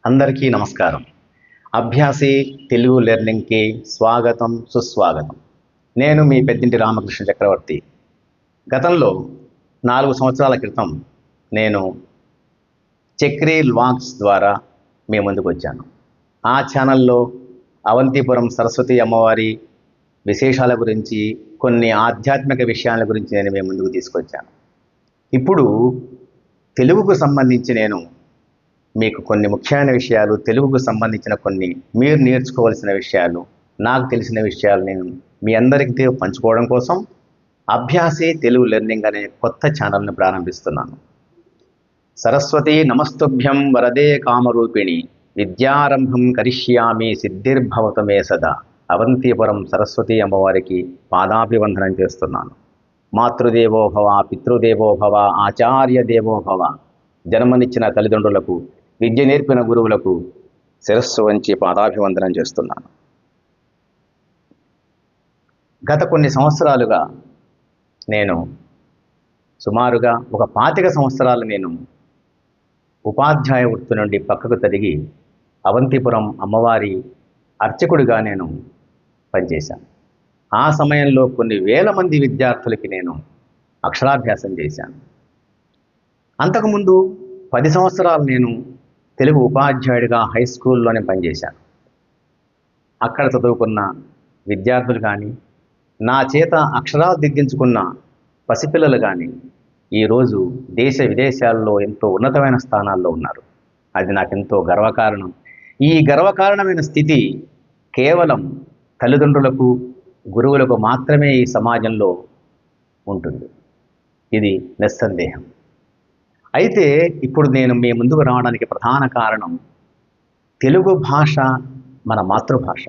అందరికీ నమస్కారం. అభ్యాసి తెలుగు లెర్నింగ్కి స్వాగతం, సుస్వాగతం. నేను మీ పెద్దింటి రామకృష్ణ చక్రవర్తి. గతంలో 4 సంవత్సరాల క్రితం నేను చక్రీ వ్లాగ్స్ ద్వారా మీ ముందుకు వచ్చాను. ఆ ఛానల్లో అవంతిపురం సరస్వతి అమ్మవారి విశేషాల గురించి, కొన్ని ఆధ్యాత్మిక విషయాల గురించి నేను మీ ముందుకు తీసుకొచ్చాను. ఇప్పుడు తెలుగుకు సంబంధించి నేను మీకు కొన్ని ముఖ్యమైన విషయాలు, తెలుగుకు సంబంధించిన కొన్ని మీరు నేర్చుకోవాల్సిన విషయాలు, నాకు తెలిసిన విషయాలు నేను మీ అందరికీ పంచుకోవడం కోసం అభ్యాసి తెలుగు లెర్నింగ్ అనే కొత్త ఛానల్ని ప్రారంభిస్తున్నాను. సరస్వతి నమస్తుభ్యం వరదే కామరూపిణి విద్యారంభం కరిష్యామి సిద్ధిర్భవతు మే సదా. అవంతిపురం సరస్వతి అమ్మవారికి పాదాభివందనం చేస్తున్నాను. మాతృదేవో భవ, పితృదేవో భవ, ఆచార్య దేవో భవ. జన్మనిచ్చిన తల్లిదండ్రులకు, విద్య నేర్పిన గురువులకు శిరస్సు వంచి పాదాభివందనం చేస్తున్నాను. గత కొన్ని సంవత్సరాలుగా నేను సుమారుగా ఒక 25 సంవత్సరాలు నేను ఉపాధ్యాయ వృత్తి నుండి పక్కకు తిరిగి అవంతిపురం అమ్మవారి అర్చకుడిగా నేను పనిచేశాను. ఆ సమయంలో కొన్ని వేల మంది విద్యార్థులకి నేను అక్షరాభ్యాసం చేశాను. అంతకుముందు 10 సంవత్సరాలు నేను తెలుగు ఉపాధ్యాయుడిగా హై స్కూల్లోనే పనిచేశాను. అక్కడ చదువుకున్న విద్యార్థులు కానీ, నా చేత అక్షరాలు దిద్దించుకున్న పసిపిల్లలు కానీ ఈరోజు దేశ విదేశాల్లో ఎంతో ఉన్నతమైన స్థానాల్లో ఉన్నారు. అది నాకెంతో గర్వకారణం. ఈ గర్వకారణమైన స్థితి కేవలం తల్లిదండ్రులకు, గురువులకు మాత్రమే ఈ సమాజంలో ఉంటుంది. ఇది నిస్సందేహం. అయితే ఇప్పుడు నేను మీ ముందుకు రావడానికి ప్రధాన కారణం తెలుగు భాష మన మాతృభాష.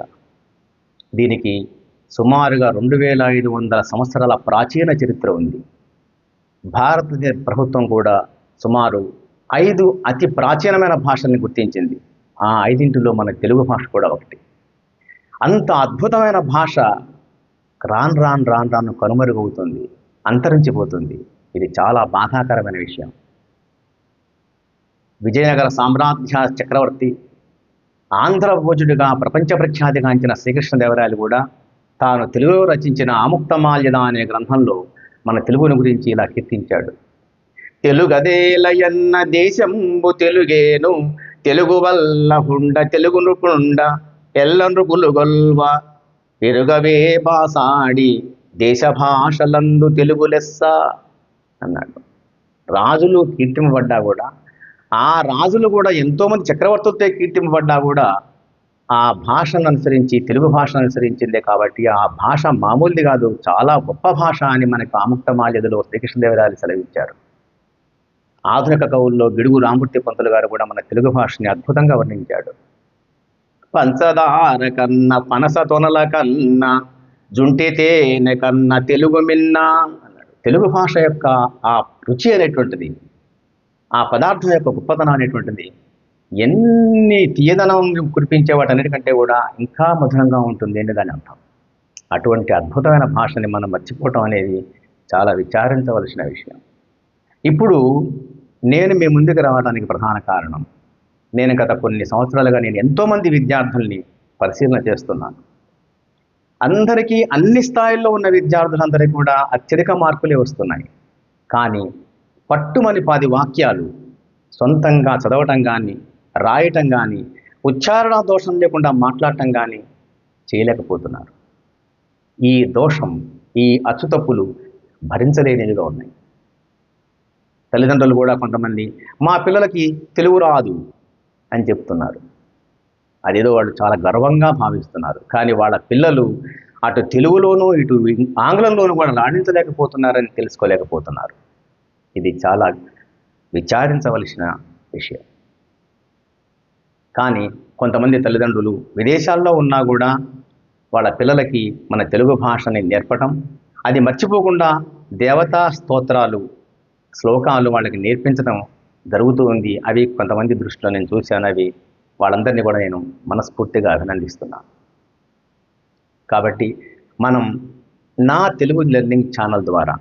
దీనికి సుమారుగా 2500 సంవత్సరాల ప్రాచీన చరిత్ర ఉంది. భారతదేశ ప్రభుత్వం కూడా సుమారు 5 అతి ప్రాచీనమైన భాషల్ని గుర్తించింది. ఆ 5 మన తెలుగు భాష కూడా ఒకటి. అంత అద్భుతమైన భాష రాను రాను రాను రాను కనుమరుగవుతుంది, అంతరించిపోతుంది. ఇది చాలా బాధాకరమైన విషయం. విజయనగర సామ్రాజ్య చక్రవర్తి, ఆంధ్ర భోజుడిగా ప్రపంచ ప్రఖ్యాతిగాంచిన శ్రీకృష్ణదేవరాయలు కూడా తాను తెలుగులో రచించిన ఆముక్తమాల్యద అనే గ్రంథంలో మన తెలుగుని గురించి ఇలా కీర్తించాడు. తెలుగదేలయన్న దేశంబు తెలుగేను, తెలుగు వల్ల హుండ తెలుగు నృకుండ ఎల్లనృకులు గొల్వ పెరుగవే బాసాడి దేశ భాషలందు తెలుగు లెస్స అన్నాడు. రాజులు కీర్తింపబడ్డా కూడా, ఆ రాజులు కూడా ఎంతోమంది చక్రవర్తులతో కీర్తింపబడ్డా కూడా ఆ భాషను అనుసరించి, తెలుగు భాషను అనుసరించిందే కాబట్టి ఆ భాష మామూలుది కాదు, చాలా గొప్ప భాష అని మనకు ఆముక్తమాల్యదలో శ్రీకృష్ణదేవరాయలు సెలవిచ్చారు. ఆధునిక కవుల్లో గిడుగు రామూర్తి పంతులు గారు కూడా మన తెలుగు భాషని అద్భుతంగా వర్ణించాడు. పంచదార కన్న పనస తొనల కన్న జుంటి తేనె కన్న తెలుగు మిన్న అన్నాడు. తెలుగు భాష యొక్క ఆ రుచి అనేటువంటిది, ఆ పదార్థం యొక్క గొప్పతనం అనేటువంటిది ఎన్ని తీయదనం కురిపించే వాటన్నిటికంటే కూడా ఇంకా మధురంగా ఉంటుంది అని దాని అర్థం. అటువంటి అద్భుతమైన భాషని మనం మర్చిపోవటం అనేది చాలా విచారించవలసిన విషయం. ఇప్పుడు నేను మీ ముందుకు రావడానికి ప్రధాన కారణం, నేను గత కొన్ని సంవత్సరాలుగా నేను ఎంతోమంది విద్యార్థుల్ని పరిశీలన చేస్తున్నాను. అందరికీ, అన్ని స్థాయిల్లో ఉన్న విద్యార్థులందరికీ కూడా అత్యధిక మార్కులే వస్తున్నాయి. కానీ పట్టుమని 10 వాక్యాలు సొంతంగా చదవటం కానీ, రాయటం కానీ, ఉచ్చారణ దోషం లేకుండా మాట్లాడటం కానీ చేయలేకపోతున్నారు. ఈ దోషం, ఈ అచ్చుతప్పులు భరించలేనివిగా ఉన్నాయి. తల్లిదండ్రులు కూడా కొంతమంది మా పిల్లలకి తెలుగు రాదు అని చెప్తున్నారు. అదేదో వాళ్ళు చాలా గర్వంగా భావిస్తున్నారు. కానీ వాళ్ళ పిల్లలు అటు తెలుగులోనూ ఇటు ఆంగ్లంలోనూ కూడా రాణించలేకపోతున్నారని తెలుసుకోలేకపోతున్నారు. ఇది చాలా విచారించవలసిన విషయం. కానీ కొంతమంది తల్లిదండ్రులు విదేశాల్లో ఉన్నా కూడా వాళ్ళ పిల్లలకి మన తెలుగు భాషని నేర్పటం, అది మర్చిపోకుండా దేవతా స్తోత్రాలు, శ్లోకాలు వాళ్ళకి నేర్పించడం జరుగుతూ ఉంది. అవి కొంతమంది దృష్టిలో నేను చూశాను. అవి వాళ్ళందరినీ కూడా నేను మనస్ఫూర్తిగా అభినందిస్తున్నాను. కాబట్టి మనం నా తెలుగు లెర్నింగ్ ఛానల్ ద్వారా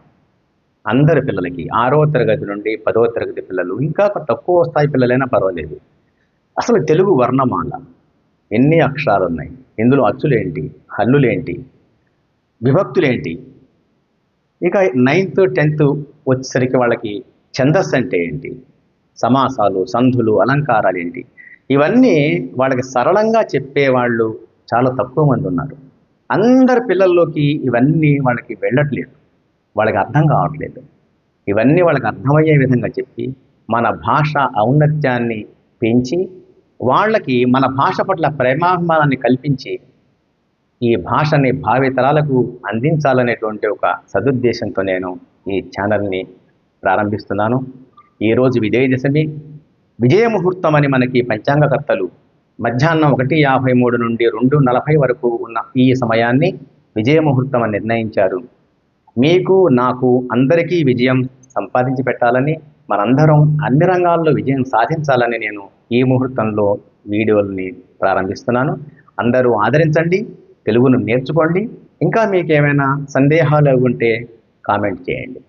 అందరి పిల్లలకి 6వ తరగతి నుండి 10వ తరగతి పిల్లలు, ఇంకా తక్కువ స్థాయి పిల్లలైనా పర్వాలేదు, అసలు తెలుగు వర్ణమాల ఎన్ని అక్షరాలు ఉన్నాయి, ఇందులో అచ్చులేంటి, హల్లులేంటి, విభక్తులేంటి, ఇక 9th 10th వచ్చేసరికి వాళ్ళకి ఛందస్సు అంటే ఏంటి, సమాసాలు, సంధులు, అలంకారాలు ఏంటి, ఇవన్నీ వాళ్ళకి సరళంగా చెప్పేవాళ్ళు చాలా తక్కువ మంది ఉన్నారు. అందరి పిల్లల్లోకి ఇవన్నీ వాళ్ళకి వెళ్ళట్లేదు, వాళ్ళకి అర్థం కావట్లేదు. ఇవన్నీ వాళ్ళకి అర్థమయ్యే విధంగా చెప్పి మన భాష ఔన్నత్యాన్ని పెంచి వాళ్ళకి మన భాష పట్ల ప్రేమాభిమానాన్ని కల్పించి ఈ భాషని భావితరాలకు అందించాలనేటువంటి ఒక సదుద్దేశంతో నేను ఈ ఛానల్ని ప్రారంభిస్తున్నాను. ఈరోజు విజయదశమి, విజయ ముహూర్తం అని మనకి పంచాంగకర్తలు మధ్యాహ్నం 1:53 నుండి 2:40 వరకు ఉన్న ఈ సమయాన్ని విజయ ముహూర్తం అని నిర్ణయించారు. మీకు, నాకు, అందరికీ విజయం సంపాదించి పెట్టాలని, మనందరం అన్ని రంగాల్లో విజయం సాధించాలని నేను ఈ ముహూర్తంలో వీడియోల్ని ప్రారంభిస్తున్నాను. అందరూ ఆదరించండి, తెలుగును నేర్చుకోండి. ఇంకా మీకు ఏమైనా సందేహాలు ఉంటే కామెంట్ చేయండి.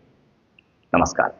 నమస్కారం.